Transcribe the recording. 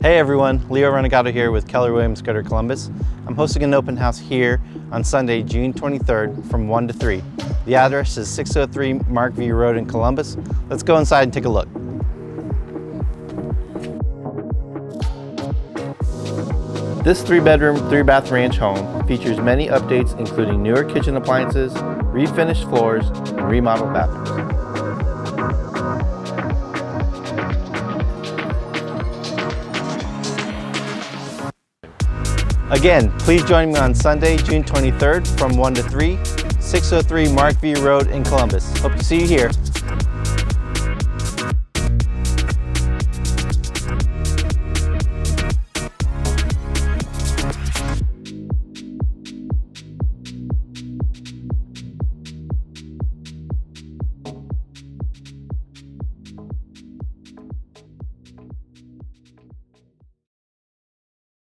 Hey everyone, Leo Renegado here with Keller Williams Greater Columbus. I'm hosting an open house here on Sunday, June 23rd from 1 to 3. The address is 603 Markview Road in Columbus. Let's go inside and take a look. This 3-bedroom, 3-bath ranch home features many updates including newer kitchen appliances, refinished floors, and remodeled bathrooms. Again, please join me on Sunday, June 23rd from 1 to 3, 603 Markview Road in Columbus. Hope to see you here.